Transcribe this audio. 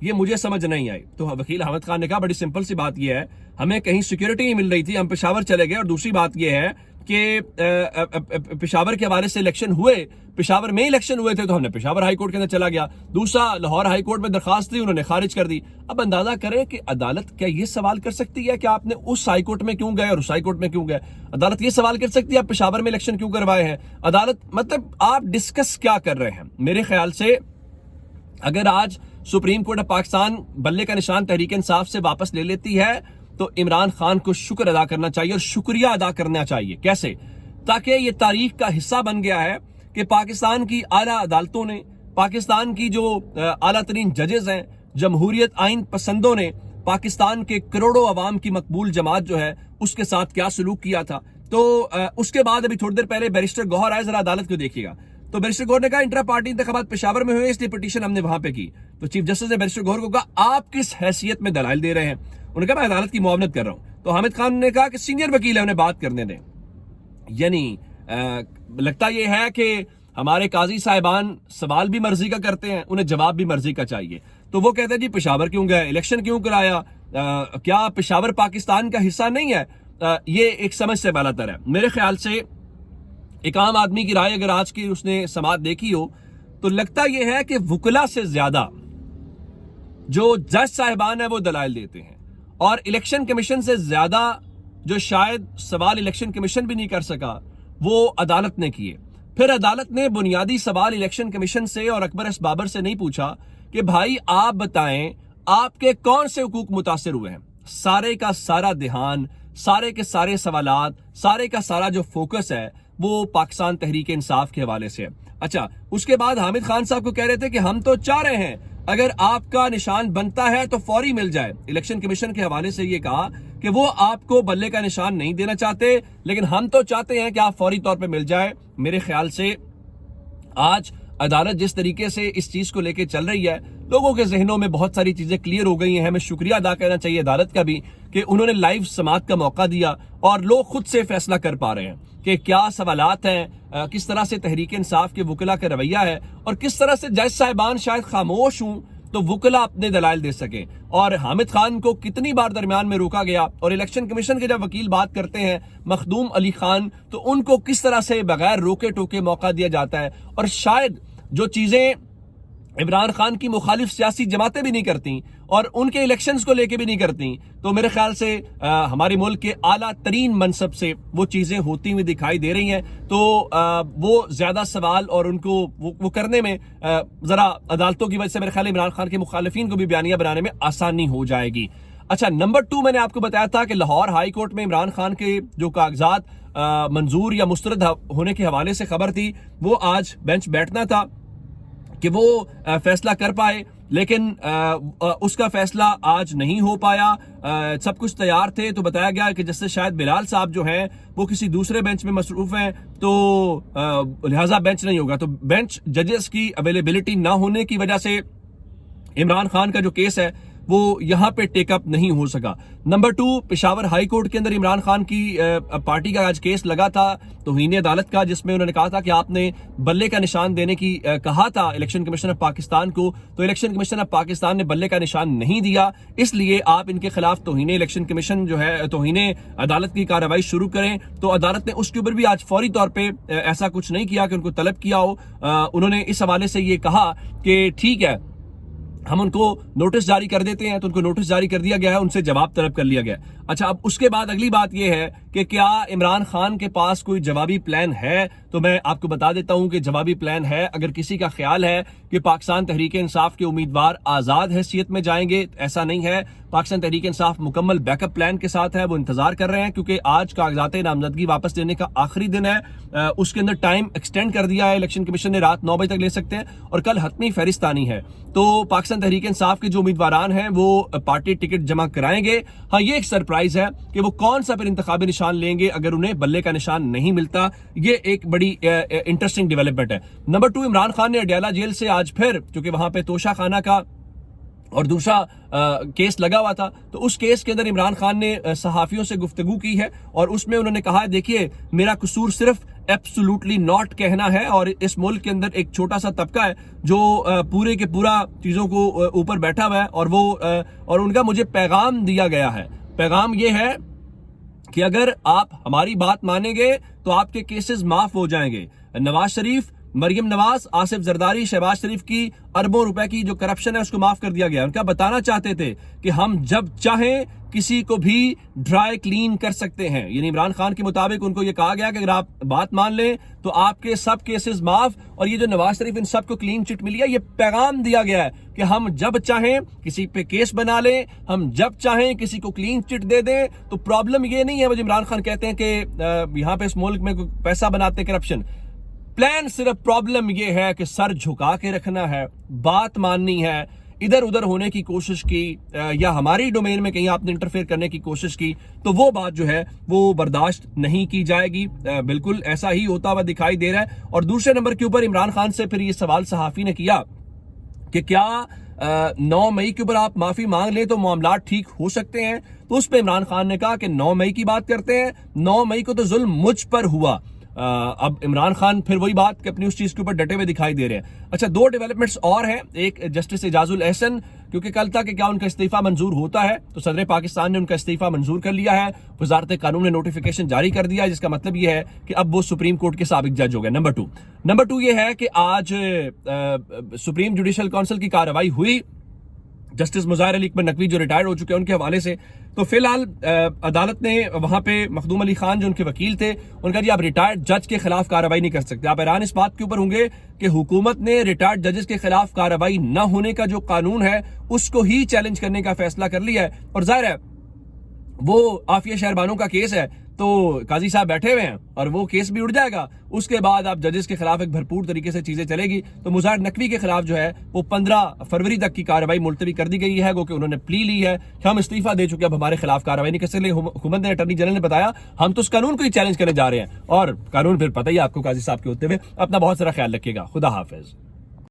یہ مجھے سمجھ نہیں آئی. تو وکیل حامد خان نے کہا بڑی سمپل سی بات یہ ہے, ہمیں کہیں سیکیورٹی نہیں مل رہی تھی, ہم پشاور چلے گئے, اور دوسری بات یہ ہے کہ پشاور کے حوالے سے الیکشن ہوئے, پشاور میں الیکشن ہوئے تھے تو ہم نے پشاور ہائی کورٹ کے اندر چلا گیا. دوسرا لاہور ہائی کورٹ میں درخواست تھی, انہوں نے خارج کر دی. اب اندازہ کریں کہ عدالت کیا یہ سوال کر سکتی ہے کہ آپ نے اس ہائی کورٹ میں کیوں گئے اور اس ہائی کورٹ میں کیوں گئے؟ عدالت یہ سوال کر سکتی ہے آپ پشاور میں الیکشن کیوں کروائے ہیں؟ عدالت مطلب آپ ڈسکس کیا کر رہے ہیں؟ میرے خیال سے اگر آج سپریم کورٹ آف پاکستان بلے کا نشان تحریک انصاف سے واپس لے لیتی ہے تو عمران خان کو شکر ادا کرنا چاہیے, اور شکریہ ادا کرنا چاہیے. کیسے؟ تاکہ یہ تاریخ کا حصہ بن گیا ہے کہ پاکستان کی اعلیٰ عدالتوں نے, پاکستان کی جو اعلیٰ ترین ججز ہیں, جمہوریت آئین پسندوں نے پاکستان کے کروڑوں عوام کی مقبول جماعت جو ہے اس کے ساتھ کیا سلوک کیا تھا. تو اس کے بعد ابھی تھوڑی دیر پہلے بیرسٹر گوہر آئے, ذرا عدالت کو دیکھیے گا. تو بیرسٹر گوہر نے کہا انٹرا پارٹی انتخابات پشاور میں ہوئے, اس لیے پٹیشن ہم نے وہاں پہ کی. تو چیف جسٹس نے بیرسٹر گوہر کو کہا آپ کس حیثیت میں دلائل دے رہے ہیں؟ انہوں نے کہا میں عدالت کی معاونت کر رہا ہوں. تو حامد خان نے کہا کہ سینئر وکیل ہے, انہیں بات کرنے دیں. یعنی لگتا یہ ہے کہ ہمارے قاضی صاحبان سوال بھی مرضی کا کرتے ہیں, انہیں جواب بھی مرضی کا چاہیے. تو وہ کہتے ہیں جی پشاور کیوں گئے, الیکشن کیوں کرایا, کیا پشاور پاکستان کا حصہ نہیں ہے؟ یہ ایک سمجھ سے بالا تر ہے. میرے خیال سے ایک عام آدمی کی رائے اگر آج کی اس نے سماعت دیکھی ہو تو لگتا یہ ہے کہ وکلا سے زیادہ جو جج صاحبان ہیں وہ دلائل دیتے ہیں, اور الیکشن کمیشن سے زیادہ جو شاید سوال الیکشن کمیشن بھی نہیں کر سکا وہ عدالت نے کیے. پھر عدالت نے بنیادی سوال الیکشن کمیشن سے اور اکبر ایس بابر سے نہیں پوچھا کہ بھائی آپ بتائیں آپ کے کون سے حقوق متاثر ہوئے ہیں. سارے کا سارا دھیان, سارے کے سارے سوالات, سارے کا سارا جو فوکس ہے وہ پاکستان تحریک انصاف کے حوالے سے ہے. اچھا, اس کے بعد حامد خان صاحب کو کہہ رہے تھے کہ ہم تو چاہ رہے ہیں اگر آپ کا نشان بنتا ہے تو فوری مل جائے. الیکشن کمیشن کے حوالے سے یہ کہا کہ وہ آپ کو بلے کا نشان نہیں دینا چاہتے, لیکن ہم تو چاہتے ہیں کہ آپ فوری طور پہ مل جائے. میرے خیال سے آج عدالت جس طریقے سے اس چیز کو لے کے چل رہی ہے, لوگوں کے ذہنوں میں بہت ساری چیزیں کلیئر ہو گئی ہیں. ہمیں شکریہ ادا کرنا چاہیے عدالت کا بھی کہ انہوں نے لائیو سماعت کا موقع دیا اور لوگ خود سے فیصلہ کر پا رہے ہیں کہ کیا سوالات ہیں, کس طرح سے تحریک انصاف کے وکلا کا رویہ ہے, اور کس طرح سے جج صاحبان شاید خاموش ہوں تو وکلا اپنے دلائل دے سکیں. اور حامد خان کو کتنی بار درمیان میں روکا گیا, اور الیکشن کمیشن کے جب وکیل بات کرتے ہیں مخدوم علی خان تو ان کو کس طرح سے بغیر روکے ٹوکے موقع دیا جاتا ہے. اور شاید جو چیزیں عمران خان کی مخالف سیاسی جماعتیں بھی نہیں کرتی اور ان کے الیکشنز کو لے کے بھی نہیں کرتی, تو میرے خیال سے ہمارے ملک کے اعلیٰ ترین منصب سے وہ چیزیں ہوتی ہوئی دکھائی دے رہی ہیں. تو وہ زیادہ سوال اور ان کو وہ کرنے میں ذرا عدالتوں کی وجہ سے میرے خیال عمران خان کے مخالفین کو بھی بیانیہ بنانے میں آسانی ہو جائے گی. اچھا, نمبر 2 میں نے آپ کو بتایا تھا کہ لاہور ہائی کورٹ میں عمران خان کے جو کاغذات منظور یا مسترد ہونے کے حوالے سے خبر تھی, وہ آج بینچ بیٹھنا تھا کہ وہ فیصلہ کر پائے, لیکن اس کا فیصلہ آج نہیں ہو پایا. سب کچھ تیار تھے تو بتایا گیا کہ جس سے شاید بلال صاحب جو ہیں وہ کسی دوسرے بینچ میں مصروف ہیں تو لہٰذا بینچ نہیں ہوگا. تو بینچ ججز کی اویلیبلٹی نہ ہونے کی وجہ سے عمران خان کا جو کیس ہے وہ یہاں پہ ٹیک اپ نہیں ہو سکا. نمبر 2, پشاور ہائی کورٹ کے اندر عمران خان کی پارٹی کا آج کیس لگا تھا توہین عدالت کا, جس میں انہوں نے کہا تھا کہ آپ نے بلے کا نشان دینے کی کہا تھا الیکشن کمیشن آف پاکستان کو, تو الیکشن کمیشن آف پاکستان نے بلے کا نشان نہیں دیا, اس لیے آپ ان کے خلاف توہین الیکشن کمیشن جو ہے توہین عدالت کی کارروائی شروع کریں. تو عدالت نے اس کے اوپر بھی آج فوری طور پہ ایسا کچھ نہیں کیا کہ ان کو طلب کیا ہو. انہوں نے اس حوالے سے یہ کہا کہ ٹھیک ہے ہم ان کو نوٹس جاری کر دیتے ہیں, تو ان کو نوٹس جاری کر دیا گیا ہے, ان سے جواب طلب کر لیا گیا. اچھا, اب اس کے بعد اگلی بات یہ ہے کہ کیا عمران خان کے پاس کوئی جوابی پلان ہے, تو میں آپ کو بتا دیتا ہوں کہ جوابی پلان ہے. اگر کسی کا خیال ہے کہ پاکستان تحریک انصاف کے امیدوار آزاد حیثیت میں جائیں گے, ایسا نہیں ہے. پاکستان تحریک انصاف مکمل بیک اپ پلان کے ساتھ ہے, وہ انتظار کر رہے ہیں کیونکہ آج کاغذات نامزدگی واپس لینے کا آخری دن ہے. اس کے اندر ٹائم ایکسٹینڈ کر دیا ہے الیکشن کمیشن نے, رات 9 بجے تک لے سکتے ہیں, اور کل حتمی فہرستانی ہے. تو پاکستان تحریک انصاف کے جو امیدواران ہیں وہ پارٹی ٹکٹ جمع کرائیں گے. ہاں, یہ ایک سرپرائز ہے کہ وہ کون سا پھر انتخابی نشان لیں گے اگر انہیں بلے کا نشان نہیں ملتا. یہ ایک بڑی انٹرسٹنگ ڈیولپمنٹ ہے. نمبر 2, عمران خان نے اڈیالہ جیل سے آج پھر, چونکہ وہاں پہ توشہ خانہ کا اور دوسرا کیس لگا ہوا تھا, تو اس کیس کے اندر عمران خان نے صحافیوں سے گفتگو کی ہے اور اس میں انہوں نے کہا ہے دیکھیے میرا قصور صرف ایبسولوٹلی ناٹ کہنا ہے، اور اس ملک کے اندر ایک چھوٹا سا طبقہ ہے جو پورے کے پورا چیزوں کو اوپر بیٹھا ہوا ہے، اور ان کا مجھے پیغام دیا گیا ہے. پیغام یہ ہے کہ اگر آپ ہماری بات مانیں گے تو آپ کے کیسز معاف ہو جائیں گے. نواز شریف، مریم نواز، آصف زرداری، شہباز شریف کی اربوں روپے کی جو کرپشن ہے اس کو معاف کر دیا گیا. ان کا بتانا چاہتے تھے کہ ہم جب چاہیں کسی کو بھی ڈرائی کلین کر سکتے ہیں. یعنی عمران خان کے مطابق ان کو یہ کہا گیا کہ اگر آپ بات مان لیں تو آپ کے سب کیسز معاف. اور یہ جو نواز شریف ان سب کو کلین چٹ ملی ہے، یہ پیغام دیا گیا ہے کہ ہم جب چاہیں کسی پہ کیس بنا لیں، ہم جب چاہیں کسی کو کلین چٹ دے دیں. تو پرابلم یہ نہیں ہے وہ عمران خان کہتے ہیں کہ یہاں پہ اس ملک میں پیسہ بناتے کرپشن. پلان صرف پرابلم یہ ہے کہ سر جھکا کے رکھنا ہے، بات ماننی ہے. ادھر ادھر ہونے کی کوشش کی یا ہماری ڈومین میں کہیں آپ نے انٹرفیئر کرنے کی کوشش کی تو وہ بات جو ہے وہ برداشت نہیں کی جائے گی. بالکل ایسا ہی ہوتا ہوا دکھائی دے رہا ہے. اور دوسرے نمبر کے اوپر عمران خان سے پھر یہ سوال صحافی نے کیا کہ کیا 9 مئی کے اوپر آپ معافی مانگ لیں تو معاملات ٹھیک ہو سکتے ہیں. تو اس پہ عمران خان نے کہا کہ 9 مئی کی بات کرتے ہیں، 9 مئی کو تو ظلم مجھ پر ہوا. اب عمران خان پھر وہی بات کہ اپنی اس چیز کے اوپر ڈٹے ہوئے دکھائی دے رہے ہیں. اچھا، 2 ڈیولپمنٹس اور ہیں. ایک جسٹس اعجاز الاحسن، کیونکہ کل تک کہ کیا ان کا استعفیٰ منظور ہوتا ہے، تو صدر پاکستان نے ان کا استعفیٰ منظور کر لیا ہے. وزارت قانون نے نوٹیفیکیشن جاری کر دیا ہے، جس کا مطلب یہ ہے کہ اب وہ سپریم کورٹ کے سابق جج ہو گئے. نمبر 2 یہ ہے کہ آج سپریم جوڈیشل کونسل کی کارروائی ہوئی جسٹس مظاہر علی اکبر نقوی جو ریٹائرڈ ہو چکے ہیں ان کے حوالے سے. تو فی الحال عدالت نے وہاں پہ مخدوم علی خان جو ان کے وکیل تھے ان کا جی آپ ریٹائرڈ جج کے خلاف کارروائی نہیں کر سکتے. آپ حیران اس بات کے اوپر ہوں گے کہ حکومت نے ریٹائرڈ ججز کے خلاف کارروائی نہ ہونے کا جو قانون ہے اس کو ہی چیلنج کرنے کا فیصلہ کر لیا ہے. اور ظاہر ہے وہ عافیہ شہربانوں کا کیس ہے تو قاضی صاحب بیٹھے ہوئے ہیں اور وہ کیس بھی اڑ جائے گا. اس کے بعد آپ ججز کے خلاف ایک بھرپور طریقے سے چیزیں چلے گی. تو مظاہر نقوی کے خلاف جو ہے وہ 15 فروری تک کی کارروائی ملتوی کر دی گئی ہے، گو کہ انہوں نے پلی لی ہے کہ ہم استعفیٰ دے چکے، اب ہمارے خلاف کارروائی نہیں کر سکتے. حکومت نے اٹارنی جنرل نے بتایا ہم تو اس قانون کو ہی چیلنج کرنے جا رہے ہیں، اور قانون پھر پتہ ہی آپ کو قاضی صاحب کے ہوتے ہوئے. اپنا بہت سارا خیال رکھیے گا. خدا حافظ.